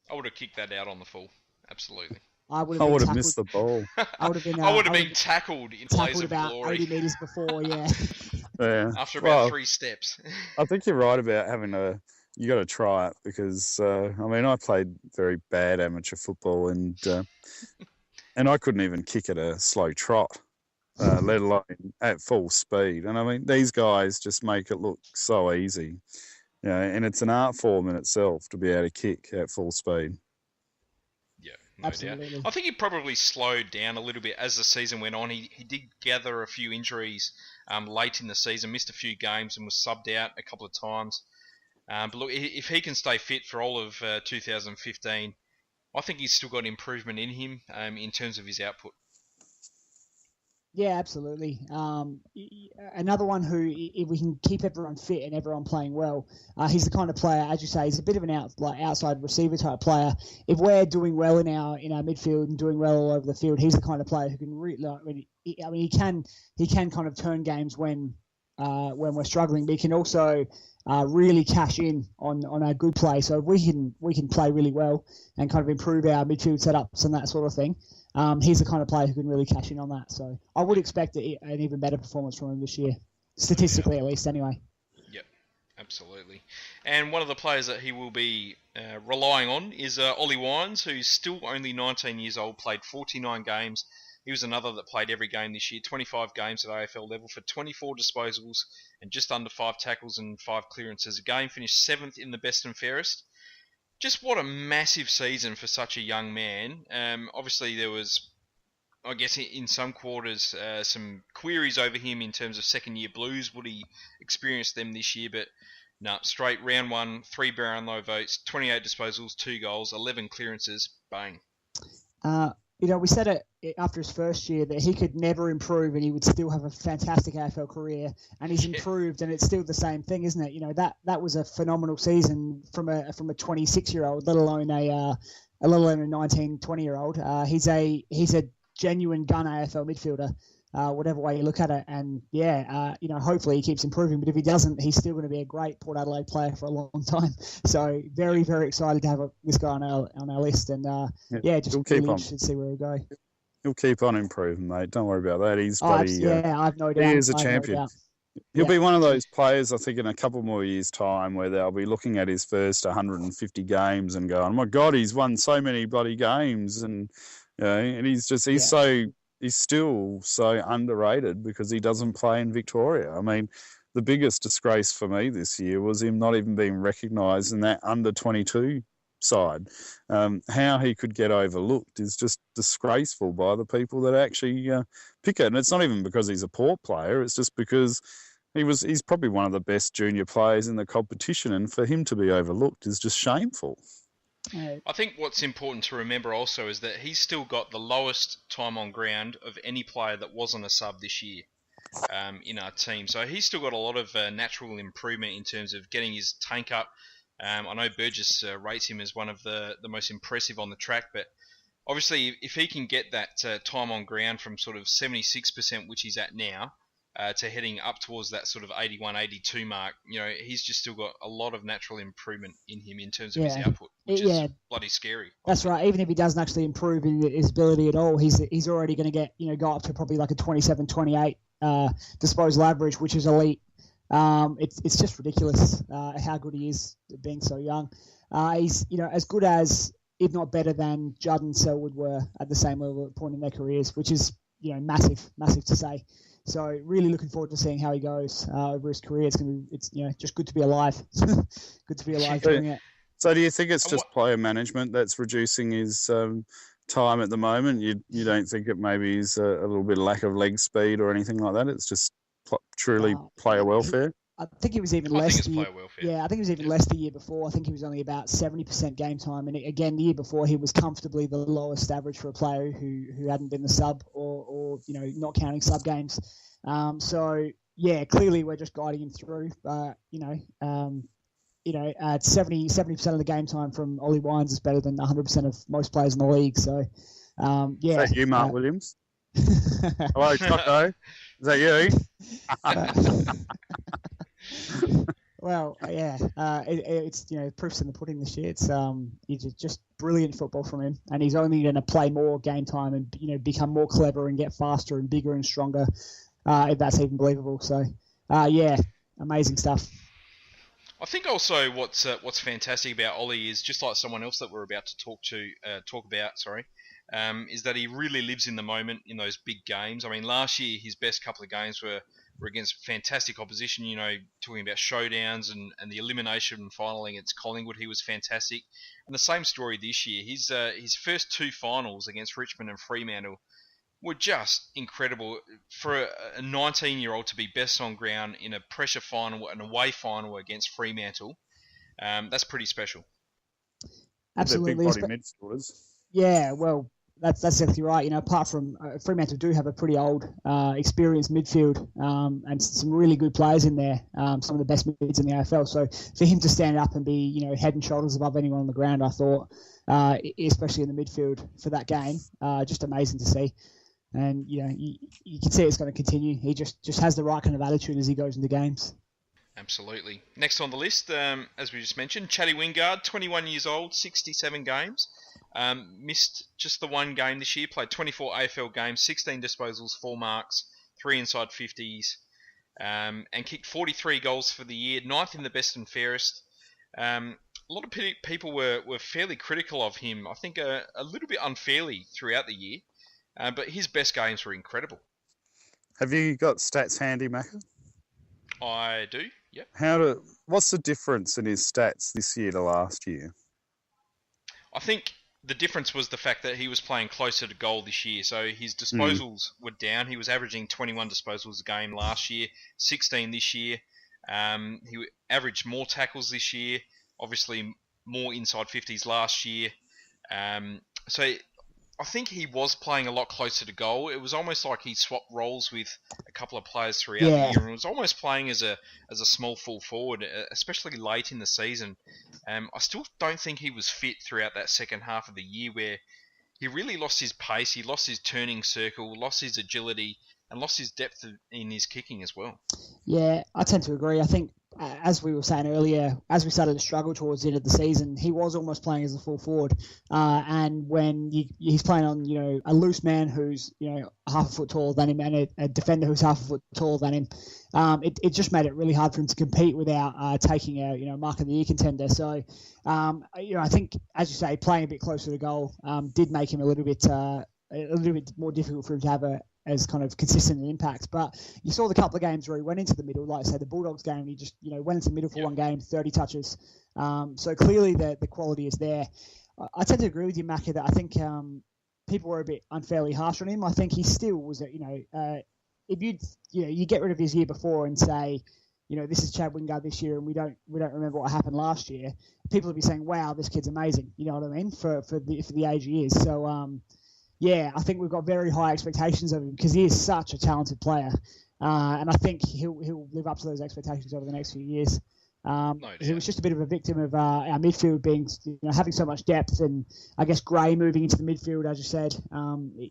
[SPEAKER 1] I would have kicked that out on the full. Absolutely.
[SPEAKER 4] I would
[SPEAKER 3] I
[SPEAKER 4] have
[SPEAKER 3] would
[SPEAKER 4] been
[SPEAKER 3] have missed the ball.
[SPEAKER 4] I would have been.
[SPEAKER 1] I would have been tackled in Blaze
[SPEAKER 4] tackled
[SPEAKER 1] of
[SPEAKER 4] about
[SPEAKER 1] Glory
[SPEAKER 4] 80 meters before. Yeah.
[SPEAKER 3] Yeah.
[SPEAKER 1] after about 3 steps.
[SPEAKER 3] I think you're right about you got to try it because, I played very bad amateur football and I couldn't even kick at a slow trot, let alone at full speed. And these guys just make it look so easy, and it's an art form in itself to be able to kick at full speed.
[SPEAKER 1] Yeah, no
[SPEAKER 4] Absolutely.
[SPEAKER 1] doubt. I think he probably slowed down a little bit as the season went on. He did gather a few injuries late in the season, missed a few games and was subbed out a couple of times. But look, if he can stay fit for all of 2015, I think he's still got improvement in him in terms of his output.
[SPEAKER 4] Yeah, absolutely. Another one who, if we can keep everyone fit and everyone playing well, he's the kind of player, as you say, he's a bit of an outside receiver type player. If we're doing well in our midfield and doing well all over the field, he's the kind of player who can he can kind of turn games when we're struggling, but he can also really cash in on our good play. So if we can play really well and kind of improve our midfield setups and that sort of thing, he's the kind of player who can really cash in on that. So I would expect an even better performance from him this year, statistically at least anyway.
[SPEAKER 1] Yep, absolutely. And one of the players that he will be relying on is Ollie Wines, who's still only 19 years old, played 49 games. He was another that played every game this year, 25 games at AFL level for 24 disposals and just under 5 tackles and 5 clearances. Again, finished 7th in the best and fairest. Just what a massive season for such a young man. Obviously, there was, I guess, in some quarters, some queries over him in terms of second-year blues. Would he experience them this year? But no, straight round 1, 3 Brownlow votes, 28 disposals, 2 goals, 11 clearances, bang.
[SPEAKER 4] We said it after his first year that he could never improve and he would still have a fantastic AFL career, and he's improved and it's still the same thing, isn't it? That was a phenomenal season from a 26-year-old, let alone a 19, 20-year-old. He's a genuine gun AFL midfielder, whatever way you look at it. And hopefully he keeps improving, but if he doesn't, he's still going to be a great Port Adelaide player for a long time. So very, very excited to have this guy on our list, and just really interested to see where he'll go.
[SPEAKER 3] He'll keep on improving, mate. Don't worry about that. He's
[SPEAKER 4] I've no doubt.
[SPEAKER 3] He is a champion. He'll be one of those players, I think, in a couple more years' time where they'll be looking at his first 150 games and going, "Oh my God, he's won so many bloody games," and he's still so underrated because he doesn't play in Victoria. The biggest disgrace for me this year was him not even being recognised in that under-22 side. How he could get overlooked is just disgraceful by the people that actually pick it. And it's not even because he's a Port player. It's just because he's probably one of the best junior players in the competition. And for him to be overlooked is just shameful.
[SPEAKER 1] I think what's important to remember also is that he's still got the lowest time on ground of any player that wasn't a sub this year in our team. So he's still got a lot of natural improvement in terms of getting his tank up. I know Burgess rates him as one of the most impressive on the track, but obviously if he can get that time on ground from sort of 76%, which he's at now, to heading up towards that sort of 81, 82 mark, he's just still got a lot of natural improvement in him in terms of his output, which is bloody scary.
[SPEAKER 4] That's right. Even if he doesn't actually improve in his ability at all, he's already going to get, go up to probably like a 27, 28 disposal average, which is elite. It's just ridiculous how good he is being so young. He's as good as, if not better than, Judd and Selwood were at the same level at point in their careers, which is massive to say. So really looking forward to seeing how he goes over his career. It's just good to be alive. Good to be alive doing it.
[SPEAKER 3] So do you think it's just player management that's reducing his time at the moment? You don't think it maybe is a little bit of lack of leg speed or anything like that? It's just truly player welfare?
[SPEAKER 4] I think it was even less.
[SPEAKER 1] I think
[SPEAKER 4] it was even less the year before. I think he was only about 70% game time, and again the year before he was comfortably the lowest average for a player who hadn't been the sub or not counting sub games. So clearly we're just guiding him through. At 70% of the game time from Ollie Wines is better than 100% of most players in the league. So
[SPEAKER 3] Is that you, Mark Williams? Hello, Choco. Is that you?
[SPEAKER 4] Well, yeah, it's proofs in the pudding this year. It's just brilliant football from him, and he's only going to play more game time and become more clever and get faster and bigger and stronger. If that's even believable. So, yeah, amazing stuff.
[SPEAKER 1] I think also what's fantastic about Ollie is just like someone else that we're about to talk about. Is that he really lives in the moment in those big games. I mean, last year his best couple of games were against fantastic opposition. Talking about showdowns and the elimination final against Collingwood, he was fantastic. And the same story this year. His first two finals against Richmond and Fremantle were just incredible. For a 19-year-old to be best on ground in a pressure final, an away final against Fremantle, that's pretty special.
[SPEAKER 4] Absolutely.
[SPEAKER 3] Big body midfielders.
[SPEAKER 4] Yeah, well, that's exactly right. Apart from Fremantle do have a pretty old, experienced midfield and some really good players in there, some of the best mids in the AFL. So for him to stand up and be, head and shoulders above anyone on the ground, I thought, especially in the midfield for that game, just amazing to see. And, you can see it's going to continue. He just has the right kind of attitude as he goes into games.
[SPEAKER 1] Absolutely. Next on the list, as we just mentioned, Chatty Wingard, 21 years old, 67 games. Missed just the one game this year, played 24 AFL games, 16 disposals, 4 marks, 3 inside 50s, and kicked 43 goals for the year, 9th in the best and fairest. A lot of people were fairly critical of him, I think a little bit unfairly throughout the year. But his best games were incredible.
[SPEAKER 3] Have you got stats handy, Macca?
[SPEAKER 1] I do, yep.
[SPEAKER 3] What's the difference in his stats this year to last year?
[SPEAKER 1] I think the difference was the fact that he was playing closer to goal this year. So his disposals were down. He was averaging 21 disposals a game last year, 16 this year. He averaged more tackles this year, obviously more inside 50s last year. So I think he was playing a lot closer to goal. It was almost like he swapped roles with a couple of players throughout the year, and was almost playing as a small full forward, especially late in the season. I still don't think he was fit throughout that second half of the year, where he really lost his pace, he lost his turning circle, lost his agility, and lost his depth in his kicking as well.
[SPEAKER 4] Yeah, I tend to agree. I think, as we were saying earlier, as we started to struggle towards the end of the season, he was almost playing as a full forward. And when he's playing on, a loose man who's, half a foot taller than him and a defender who's half a foot taller than him, it just made it really hard for him to compete without taking a mark of the year contender. So, I think, as you say, playing a bit closer to goal did make him a little bit more difficult for him to have as kind of consistent an impact. But you saw the couple of games where he went into the middle, like I say, the Bulldogs game, he just, went into the middle for one game, 30 touches. So clearly the quality is there. I tend to agree with you, Macca, that I think people were a bit unfairly harsh on him. I think he still was, if you get rid of his year before and say, this is Chad Wingard this year and we don't remember what happened last year, people would be saying, wow, this kid's amazing. You know what I mean? For the age he is. So, yeah, I think we've got very high expectations of him because he is such a talented player, and I think he'll live up to those expectations over the next few years. He was just a bit of a victim of our midfield being, having so much depth, and I guess Gray moving into the midfield, as you said,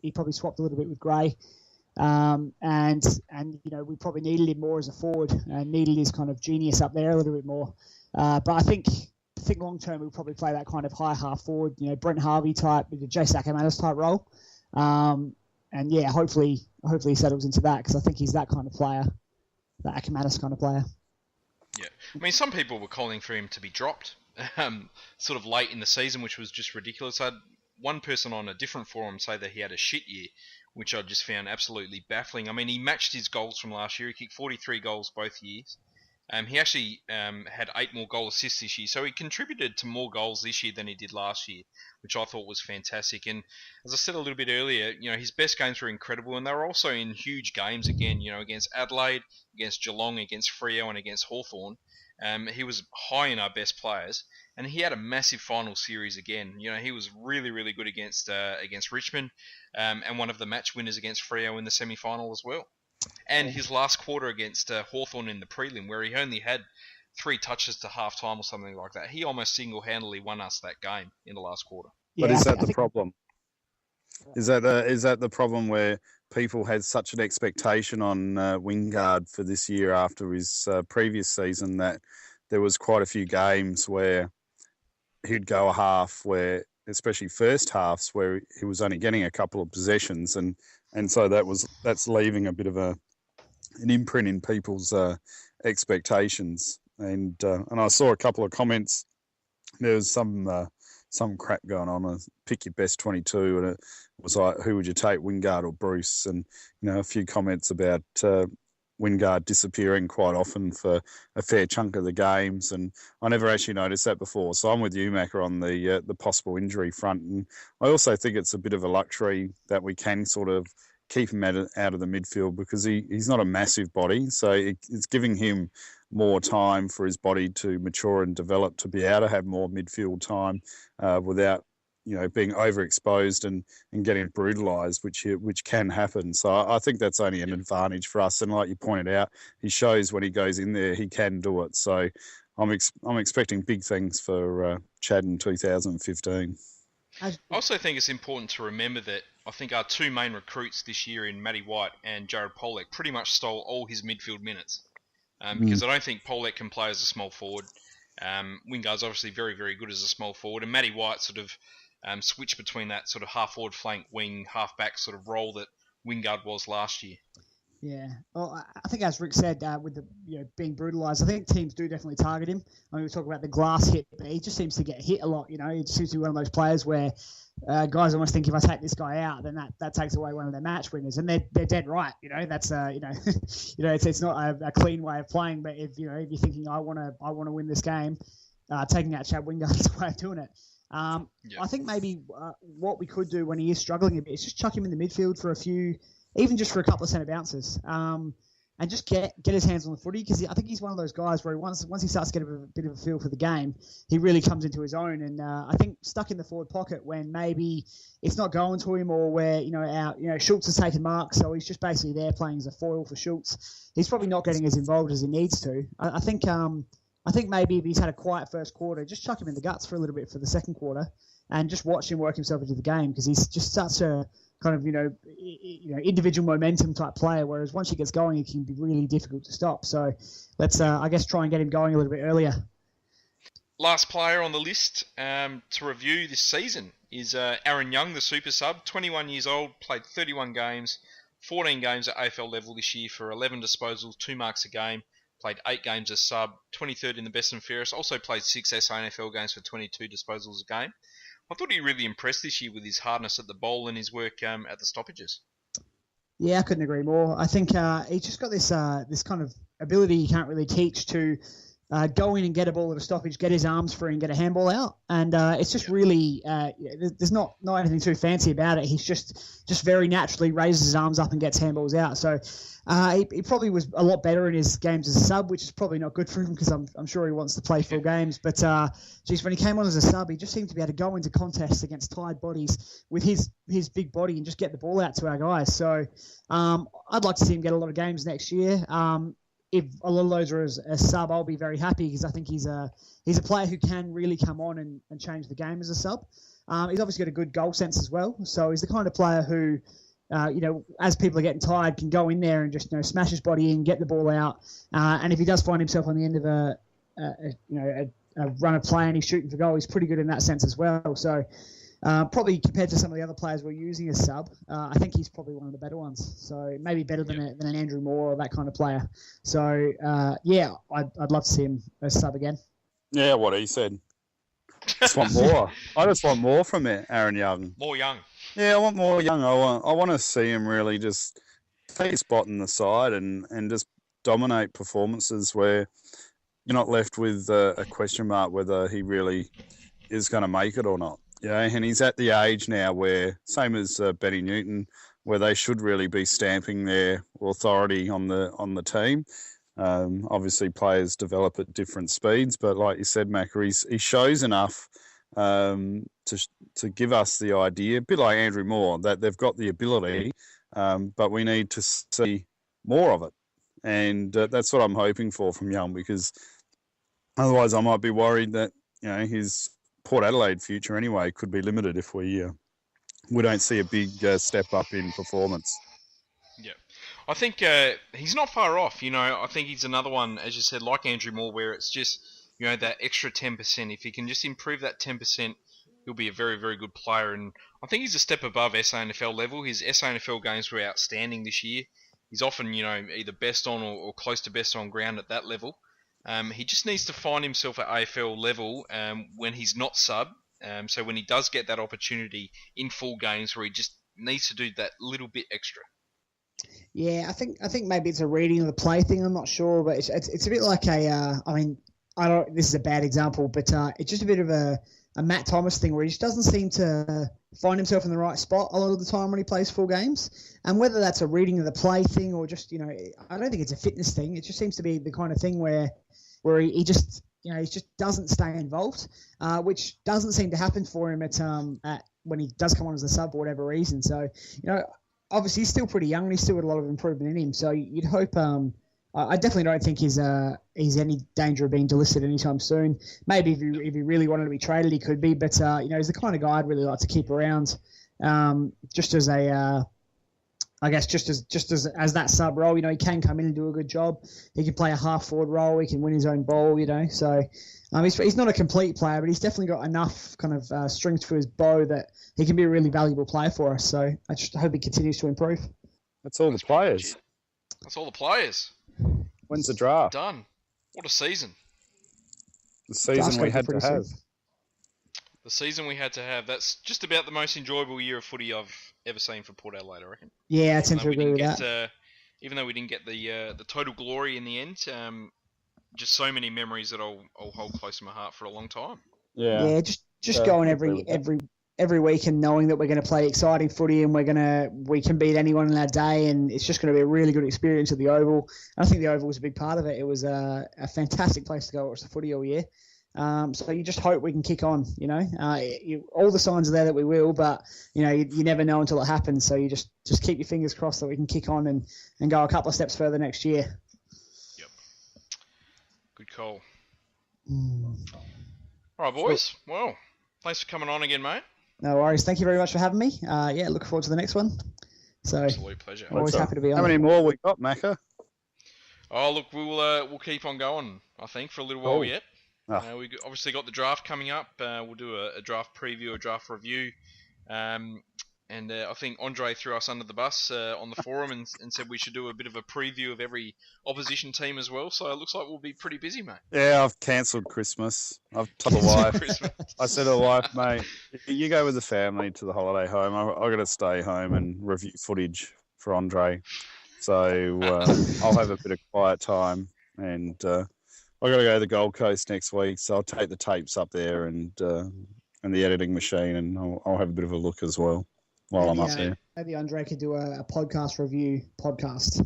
[SPEAKER 4] he probably swapped a little bit with Gray, and we probably needed him more as a forward, and needed his kind of genius up there a little bit more. But I think long term we'll probably play that kind of high half forward, Brent Harvey type, the Jace Ackermanis type role. And yeah, hopefully he settles into that because I think he's that kind of player, that Ackermanis kind of player.
[SPEAKER 1] Yeah, I mean, some people were calling for him to be dropped, sort of late in the season, which was just ridiculous. I had one person on a different forum say that he had a shit year, which I just found absolutely baffling. I mean, he matched his goals from last year. He kicked 43 goals both years. He actually had 8 more goal assists this year, so he contributed to more goals this year than he did last year, which I thought was fantastic. And as I said a little bit earlier, his best games were incredible, and they were also in huge games again, against Adelaide, against Geelong, against Freo, and against Hawthorn. He was high in our best players, and he had a massive final series again. He was really, really good against Richmond, and one of the match winners against Freo in the semi-final as well. And his last quarter against Hawthorn in the prelim, where he only had 3 touches to half-time or something like that. He almost single-handedly won us that game in the last quarter.
[SPEAKER 3] But is that the problem? Is that the problem where people had such an expectation on Wingard for this year after his previous season that there was quite a few games where he'd go a half where, especially first halves, where he was only getting a couple of possessions, and so that's leaving a bit of an imprint in people's expectations. And I saw a couple of comments. There was some crap going on. Pick your best 22, and it was like, who would you take, Wingard or Bruce? And a few comments about Wingard disappearing quite often for a fair chunk of the games, and I never actually noticed that before. So I'm with you, Macca, on the possible injury front, and I also think it's a bit of a luxury that we can sort of keep him out of the midfield, because he's not a massive body, so it's giving him more time for his body to mature and develop, to be able to have more midfield time without being overexposed and getting brutalised, which can happen. So I think that's only an advantage for us. And like you pointed out, he shows when he goes in there, he can do it. So I'm expecting big things for Chad in 2015.
[SPEAKER 1] I also think it's important to remember that I think our two main recruits this year in Matty White and Jared Pollock pretty much stole all his midfield minutes. Because I don't think Pollock can play as a small forward. Wingard's obviously very, very good as a small forward, and Matty White sort of switched between that sort of half forward flank, wing, half back sort of role that Wingard was last year.
[SPEAKER 4] Yeah, well, I think as Rick said, with the being brutalised, I think teams do definitely target him. I mean, we talk about the glass hit, but he just seems to get hit a lot. He just seems to be one of those players where guys almost think, if I take this guy out, then that takes away one of their match winners, and they're dead right. That's it's not a clean way of playing. But if you're thinking I want to win this game, taking out Chad Wingard is a way of doing it. I think maybe what we could do when he is struggling a bit is just chuck him in the midfield for a few. Even just for a couple of centre bounces, and just get his hands on the footy, because I think he's one of those guys where once he starts to get a bit of a feel for the game, he really comes into his own. And I think stuck in the forward pocket when maybe it's not going to him, or where Schulz has taken marks, so he's just basically there playing as a foil for Schulz. He's probably not getting as involved as he needs to. I think maybe if he's had a quiet first quarter, just chuck him in the guts for a little bit for the second quarter, and just watch him work himself into the game, because he's just such a kind of individual momentum type player, whereas once he gets going, it can be really difficult to stop. So let's I guess try and get him going a little bit earlier.
[SPEAKER 1] Last player on the list to review this season is Aaron Young, the super sub, 21 years old, played 31 games, 14 games at AFL level this year for 11 disposals, 2 marks a game, played 8 games as sub, 23rd in the best and fairest, also played 6 SANFL games for 22 disposals a game. I thought he really impressed this year with his hardness at the bowl and his work at the stoppages.
[SPEAKER 4] Yeah, I couldn't agree more. I think he's just got this kind of ability you can't really teach to go in and get a ball at a stoppage, get his arms free and get a handball out. And it's just really, there's not anything too fancy about it. He's just very naturally raises his arms up and gets handballs out. So he probably was a lot better in his games as a sub, which is probably not good for him, because I'm sure he wants to play full games. But when he came on as a sub, he just seemed to be able to go into contests against tired bodies with his big body and just get the ball out to our guys. So I'd like to see him get a lot of games next year. If a lot of those are as a sub, I'll be very happy, because I think he's a player who can really come on and change the game as a sub. He's obviously got a good goal sense as well. So he's the kind of player who, as people are getting tired, can go in there and just smash his body in, get the ball out. And if he does find himself on the end of a run of play and he's shooting for goal, he's pretty good in that sense as well. So probably compared to some of the other players we're using as sub, I think he's probably one of the better ones. So maybe better than an Andrew Moore or that kind of player. So I'd love to see him as sub again.
[SPEAKER 3] Yeah, what he said. Just want more. I just want more from it, Aaron Young.
[SPEAKER 1] More Young.
[SPEAKER 3] Yeah, I want more Young. I want to see him really just take a spot in the side and just dominate performances where you're not left with a question mark whether he really is going to make it or not. And he's at the age now where, same as Benny Newton, where they should really be stamping their authority on the team. Obviously, players develop at different speeds, but like you said, Macca, he shows enough to give us the idea, a bit like Andrew Moore, that they've got the ability, but we need to see more of it. And that's what I'm hoping for from Young, because otherwise I might be worried that his Port Adelaide future anyway could be limited if we don't see a big step up in performance.
[SPEAKER 1] Yeah. I think he's not far off. I think he's another one, as you said, like Andrew Moore, where it's just that extra 10%. If he can just improve that 10%, he'll be a very, very good player. And I think he's a step above SANFL level. His SANFL games were outstanding this year. He's often, either best on or close to best on ground at that level. He just needs to find himself at AFL level when he's not sub. So when he does get that opportunity in full games where he just needs to do that little bit extra.
[SPEAKER 4] Yeah, I think maybe it's a reading of the play thing. I'm not sure, but it's a bit like this is a bad example, but it's just a bit of a Matt Thomas thing where he just doesn't seem to find himself in the right spot a lot of the time when he plays full games. And whether that's a reading of the play thing or just, I don't think it's a fitness thing. It just seems to be the kind of thing where he just, he just doesn't stay involved, which doesn't seem to happen for him at when he does come on as a sub for whatever reason. So, obviously he's still pretty young and he's still got a lot of improvement in him. So you'd hope. I definitely don't think he's any danger of being delisted anytime soon. Maybe if he really wanted to be traded, he could be. But he's the kind of guy I'd really like to keep around, just as a. I guess just as that sub role, he can come in and do a good job. He can play a half forward role. He can win his own ball, So he's not a complete player, but he's definitely got enough kind of strings to his bow that he can be a really valuable player for us. So I just hope he continues to improve.
[SPEAKER 3] That's all the players.
[SPEAKER 1] That's all the players.
[SPEAKER 3] When's the draft?
[SPEAKER 1] Done. What a season.
[SPEAKER 3] The season we had to have.
[SPEAKER 1] The season we had to have. That's just about the most enjoyable year of footy I've ever seen for Port Adelaide, I reckon.
[SPEAKER 4] Yeah, I tend to agree with that.
[SPEAKER 1] Even though we didn't get the total glory in the end, just so many memories that I'll hold close to my heart for a long time.
[SPEAKER 4] Yeah, just going every week and knowing that we're going to play exciting footy and we can beat anyone in our day, and it's just going to be a really good experience at the Oval. I think the Oval was a big part of it. It was a fantastic place to go watch the footy all year. So you just hope we can kick on, all the signs are there that we will, but you never know until it happens. So you just keep your fingers crossed that we can kick on and go a couple of steps further next year.
[SPEAKER 1] Yep. Good call. All right, boys. Well, thanks for coming on again, mate.
[SPEAKER 4] No worries. Thank you very much for having me. Looking forward to the next one. So
[SPEAKER 1] absolute pleasure.
[SPEAKER 4] Always happy to be on.
[SPEAKER 3] How many more we got, Macca?
[SPEAKER 1] Oh, look, we'll keep on going, I think, for a little while yet.
[SPEAKER 3] Oh.
[SPEAKER 1] We obviously got the draft coming up. We'll do a draft preview, a draft review. And I think Andre threw us under the bus on the forum and said we should do a bit of a preview of every opposition team as well. So it looks like we'll be pretty busy, mate.
[SPEAKER 3] Yeah, I've cancelled Christmas. I've told the wife. I said to the wife, mate, you go with the family to the holiday home. I've got to stay home and review footage for Andre. So I'll have a bit of quiet time. And I've got to go to the Gold Coast next week. So I'll take the tapes up there and the editing machine, and I'll have a bit of a look as well. While I'm up there.
[SPEAKER 4] Maybe Andre could do a podcast review podcast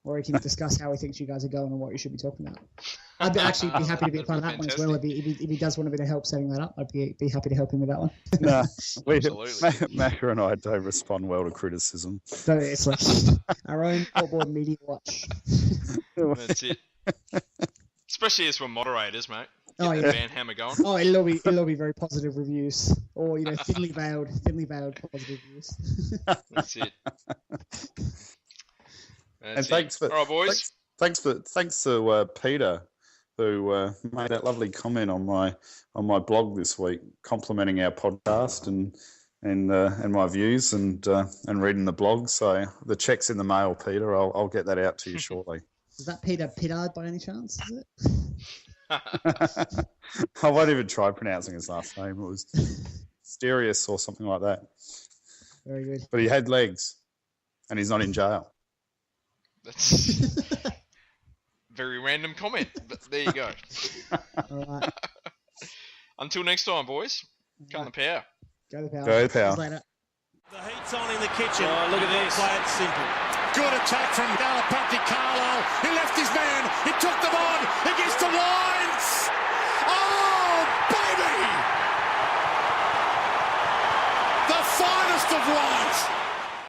[SPEAKER 4] where he can discuss how he thinks you guys are going and what you should be talking about. I'd actually be happy to be a part of that one as well. If he does want a bit of help setting that up, I'd be happy to help him with that one.
[SPEAKER 3] No, Macca and I don't respond well to criticism.
[SPEAKER 4] So it's like our own board media watch.
[SPEAKER 1] That's it. Especially as we're moderators, mate. Get the Van Hammer going.
[SPEAKER 4] Oh, it'll be very positive reviews, or thinly veiled positive reviews.
[SPEAKER 1] That's it.
[SPEAKER 3] And thanks for, all right, boys. Thanks to Peter, who made that lovely comment on my blog this week, complimenting our podcast and my views and reading the blog. So the check's in the mail, Peter. I'll get that out to you shortly.
[SPEAKER 4] Is that Peter Pittard by any chance? Is it?
[SPEAKER 3] I won't even try pronouncing his last name. It was Mysterious or something like that.
[SPEAKER 4] Very good.
[SPEAKER 3] But he had legs, and he's not in jail.
[SPEAKER 1] That's very random comment, but there you go.
[SPEAKER 4] All right.
[SPEAKER 1] Until next time, boys. Go the power.
[SPEAKER 4] Go the power.
[SPEAKER 3] Go the power.
[SPEAKER 4] Later.
[SPEAKER 5] The heat's on in the kitchen. Oh, look at this. Play it simple. Good attack from Galapati Carlisle. He left his man